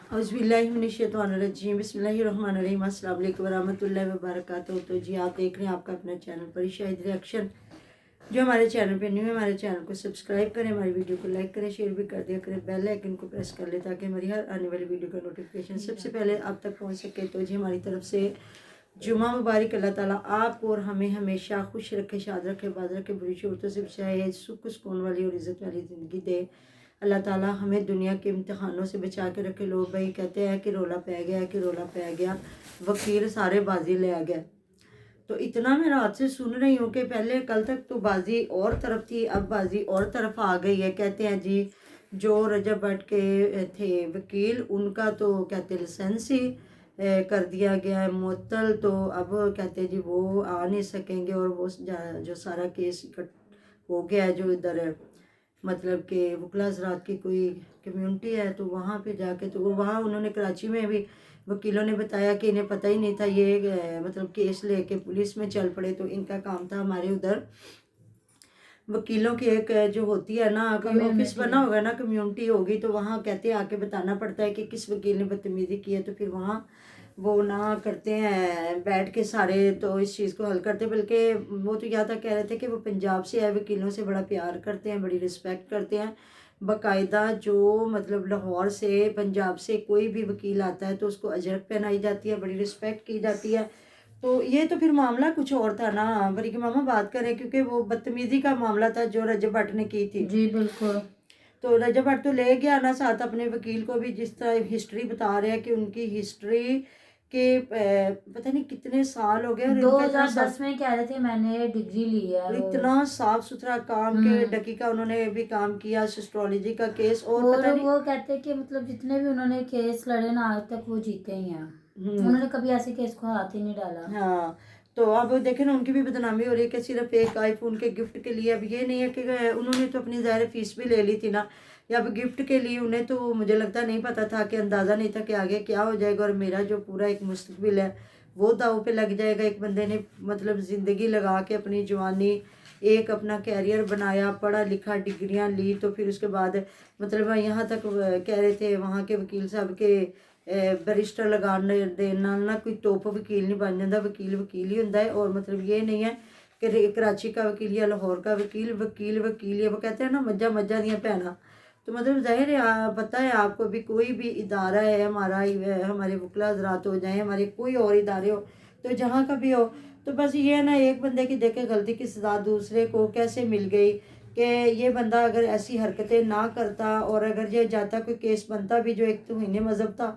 औज़ुबिल्लाहिमिनश्शैतानिर्रजीम बिस्मिल्लाहिर्रहमानिर्रहीम अस्सलाम वालेकुम वरहमतुल्लाहि वबरकातुहू। तो जी आप देख रहे हैं आपका अपना चैनल परी शाहिद रिएक्शन। जो हमारे चैनल पे न्यू है हमारे चैनल को सब्सक्राइब करें, हमारी वीडियो को लाइक करें, शेयर भी कर दिया करें, बेल आइकन को प्रेस कर ले ताकि हमारी हर आने वाली वीडियो का नोटिफिकेशन सबसे पहले आप तक पहुँच सके। तो जी हमारी तरफ से जुमा मुबारक। अल्लाह ताला आपको और हमें हमेशा खुश रखे, शाद रखे, बाद रखे, बुरी शूरतों से बचाए, सुख सुकून वाली और इज़्ज़त वाली ज़िंदगी दे। अल्लाह ताला हमें दुनिया के इम्तिहानों से बचा के रखे। लोग भाई कहते हैं कि रोला पै गया, कि रोला पै गया, वकील सारे बाजी ले आ गया। तो इतना मैं रात से सुन रही हूँ कि पहले कल तक तो बाजी और तरफ थी, अब बाजी और तरफ आ गई है। कहते हैं जी जो रजब भट्ट के थे वकील, उनका तो कहते लाइसेंस ही कर दिया गया है मुअत्तल। तो अब कहते हैं जी वो आ नहीं सकेंगे और वो जो सारा केस हो गया है, जो इधर मतलब कि वकला हज़रात की कोई कम्युनिटी है तो वहाँ पे जाके तो वहाँ उन्होंने कराची में भी वकीलों ने बताया कि इन्हें पता ही नहीं था ये मतलब केस लेके पुलिस में चल पड़े। तो इनका काम था हमारे उधर वकीलों की एक जो होती है ना, कोई ऑफिस बना होगा ना, कम्युनिटी होगी, तो वहाँ कहते हैं आके बताना पड़ता है कि किस वकील ने बदतमीजी की है। तो फिर वहाँ वो ना करते हैं बैठ के सारे, तो इस चीज़ को हल करते। बल्कि वो तो यहाँ तक कह रहे थे कि वो पंजाब से आए वकीलों से बड़ा प्यार करते हैं, बड़ी रिस्पेक्ट करते हैं। बाकायदा जो मतलब लाहौर से पंजाब से कोई भी वकील आता है तो उसको अजरक पहनाई जाती है, बड़ी रिस्पेक्ट की जाती है। तो ये तो फिर मामला कुछ और था ना, बरी की मामा बात करें, क्योंकि वो बदतमीजी का मामला था जो रजब भट्ट ने की थी। जी बिल्कुल। तो रजब भट्ट तो ले गया ना साथ अपने वकील को भी, जिस तरह हिस्ट्री बता रहे हैं कि उनकी हिस्ट्री के पता नहीं कितने साल हो गए और इनका इतना 2010 में कह रहे थे मैंने डिग्री ली है। इतना साफ सुथरा काम के डकी का उन्होंने भी काम किया, एस्ट्रोलॉजी का केस और पता नहीं वो कहते हैं कि मतलब जितने भी उन्होंने केस लड़े ना आज तक वो जीते ही हैं। उन्होंने कभी ऐसे केस को हाथ ही नहीं डाला। हाँ, तो अब देखे ना उनकी भी बदनामी हो रही है कि सिर्फ एक आईफोन के गिफ्ट के लिए। अब ये नहीं है कि उन्होंने तो अपनी ज़ाहिर फीस भी ले ली थी ना, या अब गिफ्ट के लिए उन्हें तो मुझे लगता नहीं पता था, कि अंदाज़ा नहीं था कि आगे क्या हो जाएगा और मेरा जो पूरा एक मुस्तकबिल है वो दाव पे लग जाएगा। एक बंदे ने मतलब ज़िंदगी लगा के अपनी जवानी एक अपना कैरियर बनाया, पढ़ा लिखा, डिग्रियां ली, तो फिर उसके बाद मतलब यहाँ तक कह रहे थे वहाँ के वकील साहब के बैरिस्टर लगाने देना ना कोई टॉप वकील नहीं बन जाता, वकील वकील ही होता है। और मतलब ये नहीं है कि कराची का वकील या लाहौर का वकील वकील वकील है। वो कहते हैं ना मज्जा मज्जा दियाँ भैना। तो मतलब ज़ाहिर है पता है आपको भी, कोई भी इदारा है हमारा, हमारे वकला हज़रात हो जाए, हमारे कोई और इदारे हो, तो जहाँ का भी हो, तो बस ये है ना एक बंदे की देखे गलती की सज़ा दूसरे को कैसे मिल गई। कि ये बंदा अगर ऐसी हरकतें ना करता और अगर ये जाता कोई केस बनता भी जो एक तौहीन मज़हब था,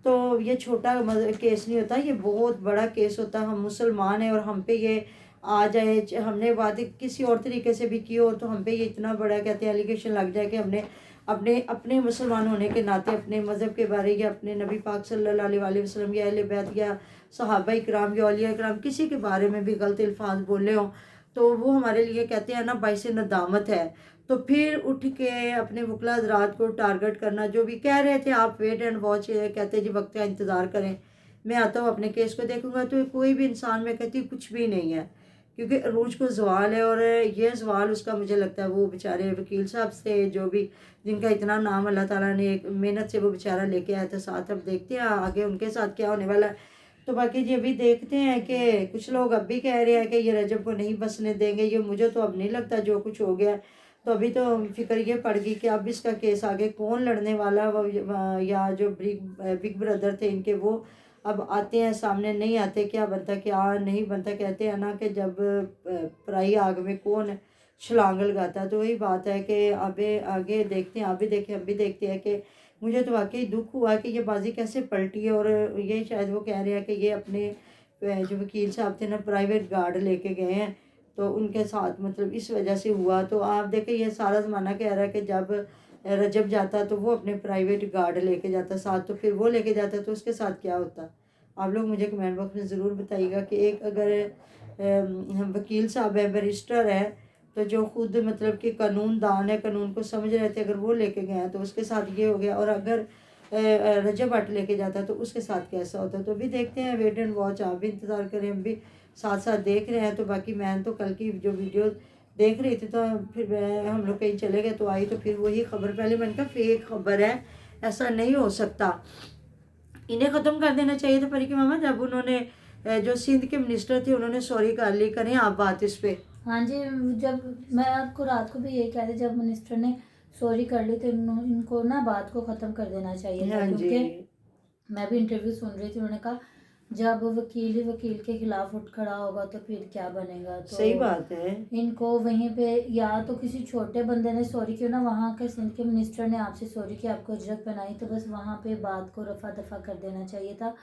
तो ये छोटा केस नहीं होता, ये बहुत बड़ा केस होता। हम मुसलमान हैं और हम पे ये आ जाए, हमने बात किसी और तरीके से भी की हो तो हम पे ये इतना बड़ा कहते हैं एलिगेशन लग जाए कि हमने अपने अपने मुसलमान होने के नाते अपने मज़हब के बारे या अपने नबी पाक सल्लल्लाहु अलैहि वसल्लम या अहले बैत या सहाबा इकराम या औलिया इकराम किसी के बारे में भी गलत अल्फाज बोले हों, तो वो हमारे लिए कहते हैं ना बाइस नदामत है। तो फिर उठ के अपने वकला हज़रात को टारगेट करना, जो भी कह रहे थे आप वेट एंड वॉच, कहते जी वक्त का इंतज़ार करें, मैं आता हूँ अपने केस को देखूंगा। तो कोई भी इंसान में कहती कुछ भी नहीं है, क्योंकि अरूज को सवाल है। और ये सवाल उसका मुझे लगता है वो बेचारे वकील साहब से जो भी जिनका इतना नाम अल्लाह ताला ने एक मेहनत से वो बेचारा लेके आया था साथ। अब देखते हैं आगे उनके साथ क्या होने वाला है। तो बाकी जी अभी देखते हैं कि कुछ लोग अब भी कह रहे हैं कि ये रजब को नहीं बसने देंगे। ये मुझे तो अब नहीं लगता जो कुछ हो गया। तो अभी तो फिक्र ये पड़ गई कि अब इसका केस आगे कौन लड़ने वाला, वो या जो बिग ब्रदर थे इनके वो अब आते हैं सामने, नहीं आते, क्या बनता क्या नहीं बनता। कहते हैं ना कि जब पराई आग में कौन छलांग लगाता। तो वही बात है कि अभी आगे देखते हैं, आप भी देखें हम भी देखते हैं। कि मुझे तो वाकई दुख हुआ कि ये बाजी कैसे पलटी है। और ये शायद वो कह रहे हैं कि ये अपने जो वकील साहब थे ना प्राइवेट गार्ड लेके गए हैं, तो उनके साथ मतलब इस वजह से हुआ। तो आप देखें ये सारा ज़माना कह रहा है कि जब रजब जाता तो वो अपने प्राइवेट गार्ड लेके जाता साथ, तो फिर वो लेके जाता तो उसके साथ क्या होता। आप लोग मुझे कमेंट बॉक्स में ज़रूर बताइएगा कि एक अगर वकील साहब है, बैरिस्टर है, तो जो खुद मतलब कि कानून दान है, कानून को समझ रहे थे, अगर वो लेके गए हैं तो उसके साथ ये हो गया। और अगर रजब भट्ट लेके जाता तो उसके साथ कैसा होता। तो भी देखते हैं, वेट एंड वॉच, आप भी इंतज़ार करें, हम भी साथ साथ देख रहे हैं। तो बाकी मैं तो कल की जो वीडियो देख रही थी तो फिर हम लोग कहीं चले गए तो आई तो फिर वही खबर, पहले मैंने कहा फेक खबर है, ऐसा नहीं हो सकता, इन्हें ख़त्म कर देना चाहिए था। परी की मामा जब उन्होंने जो सिंध के मिनिस्टर थे उन्होंने सॉरी कर ली, करें आप बात इस पे। हाँ जी, जब मैं आपको रात को भी यही कह रही, जब मिनिस्टर ने सॉरी कर ली तो इनको ना बात को ख़त्म कर देना चाहिए था। हाँ जी, क्योंकि मैं भी इंटरव्यू सुन रही थी, उन्होंने कहा जब वकील ही वकील के खिलाफ उठ खड़ा होगा तो फिर क्या बनेगा। तो सही बात है। इनको वहीं पे या तो किसी छोटे बंदे ने सॉरी किया ना, वहाँ के सिंध के मिनिस्टर ने आपसे सॉरी किया, आपको इज्जत बनाई, तो बस वहाँ पे बात को रफा दफा कर देना चाहिए था।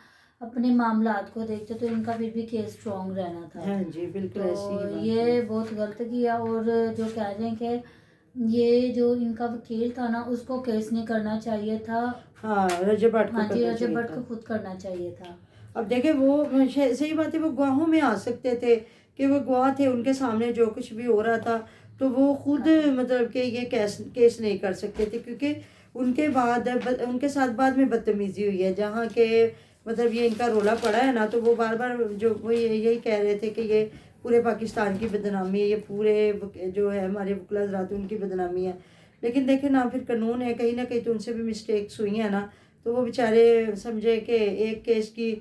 अपने मामलात को देखते तो इनका फिर भी केस स्ट्रॉन्ग रहना था। हाँ जी, बिल्कुल ऐसी ही तो बात ये है। बहुत गलत किया। और जो कह रहे हैं कि ये जो इनका वकील था ना, उसको केस नहीं करना चाहिए था। हाँ, रजब भट्ट को हाँ जी, करना रजब चाहिए भट्ट था। को खुद करना चाहिए था। अब देखे वो सही बात है, वो गवाहों में आ सकते थे कि वो गवाह थे, उनके सामने जो कुछ भी हो रहा था तो वो खुद मतलब कि ये केस नहीं कर सकते थे, क्योंकि उनके बाद उनके साथ बाद में बदतमीजी हुई है, जहाँ के मतलब ये इनका रोला पड़ा है ना, तो वो बार बार जो वो यही कह रहे थे कि ये पूरे पाकिस्तान की बदनामी है, ये पूरे जो है हमारे वकला हज़रात उनकी बदनामी है। लेकिन देखे ना, फिर कानून है, कहीं ना कहीं तो उनसे भी मिस्टेक्स हुई हैं ना, तो वो बेचारे समझे कि एक केस की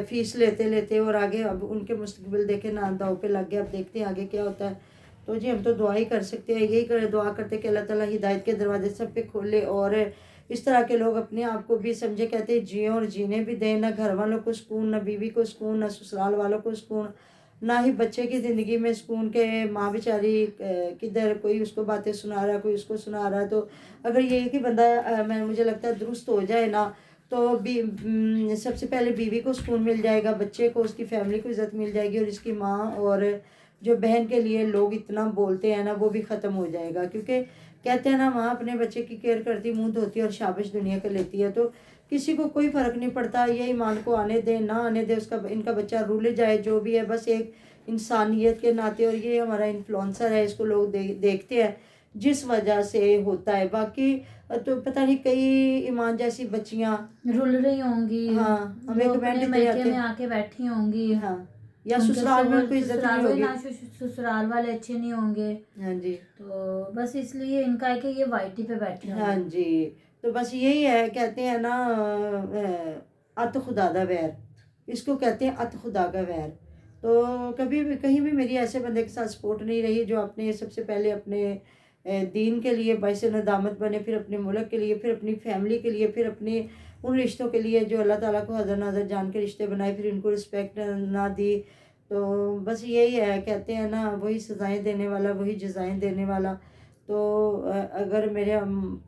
फीस लेते लेते और आगे अब उनके मुस्तकबिल देखे ना दाव पे लग गया। अब देखते हैं आगे क्या होता है। तो जी हम तो दुआ ही कर सकते हैं, यही कर दुआ करते कि अल्लाह ताला हिदायत के दरवाजे सब पे खोले और इस तरह के लोग अपने आप को भी समझे, कहते हैं जिए और जीने भी दें, ना घर वालों को सुकून, ना बीवी को सुकून, ना ससुराल वालों को सुकून, ना ही बच्चे की ज़िंदगी में सुकून के माँ बेचारी किधर कोई उसको बातें सुना रहा है, कोई उसको सुना रहा है। तो अगर ये कि बंदा मुझे लगता है दुरुस्त हो जाए ना, तो भी सबसे पहले बीवी को सुकून मिल जाएगा, बच्चे को, उसकी फैमिली को इज़्ज़त मिल जाएगी, और इसकी माँ और जो बहन के लिए लोग इतना बोलते हैं ना वो भी ख़त्म हो जाएगा। क्योंकि कहते हैं ना, माँ अपने बच्चे की केयर करती, मुंह धोती और शाबाश दुनिया को लेती है। तो किसी को कोई फ़र्क नहीं पड़ता, ये ईमान को आने दे ना आने दे, उसका इनका बच्चा रूल जाए जो भी है, बस एक इंसानियत के नाते। और ये हमारा इन्फ्लुएंसर है, इसको लोग देखते हैं जिस वजह से होता है। बाकी तो पता नहीं कई ईमान जैसी बच्चियाँ रुल रही होंगी, हाँ, हमें वो कमेंट अपने इतने मायके आते में हैं, आके बैठी होंगी, हाँ, या उनके ससुराल में शोहर उनको इज्जत ससुराल नहीं में होगी। ना ससुराल वाले अच्छे नहीं होंगे। हाँ जी, तो बस इसलिए इनका है कि ये वाइटी पे बैठे हाँ होंगे। जी, तो बस यही है, कहते हैं ना अत खुदा दा वैर, इसको कहते हैं अत खुदा का वैर। तो कभी भी कहीं भी मेरी ऐसे बंदे के साथ सपोर्ट नहीं रही जो अपने सबसे पहले अपने दीन के लिए बाइस नदामत बने, फिर अपने मुल्क के लिए, फिर अपनी फैमिली के लिए, फिर अपने उन रिश्तों के लिए जो अल्लाह ताला को हज़र नज़र जान के रिश्ते बनाए, फिर इनको रिस्पेक्ट ना दी। तो बस यही है, कहते हैं ना वही सज़ाएं देने वाला, वही जज़ाएं देने वाला। तो अगर मेरे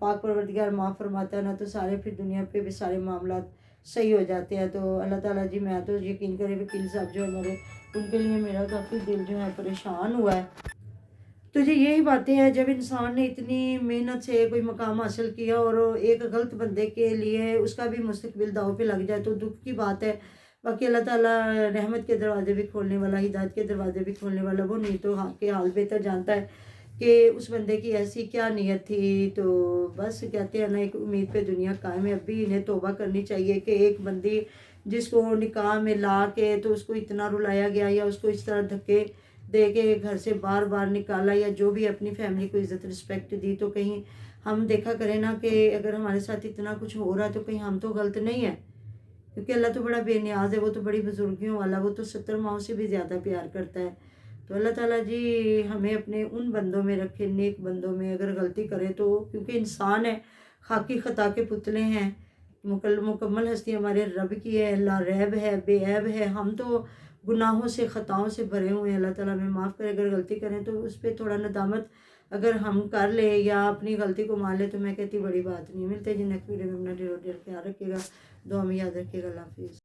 पाक परवरदिगार माफ़ फरमाता है ना, तो सारे फिर दुनिया पे भी सारे मामलात सही हो जाते हैं। तो अल्लाह ताला जी, मैं तो यकीन करे वकील साहब जो हमारे, उनके लिए मेरा काफ़ी दिल जो है परेशान हुआ है। तो जी यही बातें हैं, जब इंसान ने इतनी मेहनत से कोई मकाम हासिल किया और एक गलत बंदे के लिए उसका भी मुस्तकबिल दाव पे लग जाए तो दुख की बात है। बाकी अल्लाह ताला रहमत के दरवाजे भी खोलने वाला, हिदायत के दरवाजे भी खोलने वाला, वो नहीं तो हाँ के हाल बेहतर जानता है कि उस बंदे की ऐसी क्या नीयत थी। तो बस कहते हैं ना, एक उम्मीद पे दुनिया कायम है। अभी इन्हें तौबा करनी चाहिए कि एक बंदी जिसको निकाह में ला के तो उसको इतना रुलाया गया, या उसको इस तरह धक्के दे के घर से बार बार निकाला, या जो भी अपनी फैमिली को इज़्ज़त रिस्पेक्ट दी, तो कहीं हम देखा करें ना कि अगर हमारे साथ इतना कुछ हो रहा है तो कहीं हम तो गलत नहीं है। क्योंकि अल्लाह तो बड़ा बेनियाज है, वो तो बड़ी बुजुर्गियों वाला, वो तो 70 माओं से भी ज़्यादा प्यार करता है। तो अल्लाह ताला जी हमें अपने उन बंदों में रखे, नेक बंदों में। अगर गलती करे तो, क्योंकि इंसान है, खाकी खता के पुतले हैं, मुकम्मल हस्ती हमारे रब की है, लारैब है, बेऐब है। हम तो गुनाहों से, ख़ताओं से भरे हुए हैं। अल्लाह ताला हमें माफ़ करे। अगर गलती करें तो उस पर थोड़ा नदामत अगर हम कर ले या अपनी गलती को मान ले तो मैं कहती बड़ी बात नहीं। मिलते हैं जी नेक्स्ट वीडियो में। अपना ढेर ढेर ख्याल रखिएगा, दुआ में याद रखिएगा। अल्लाह हाफिज़।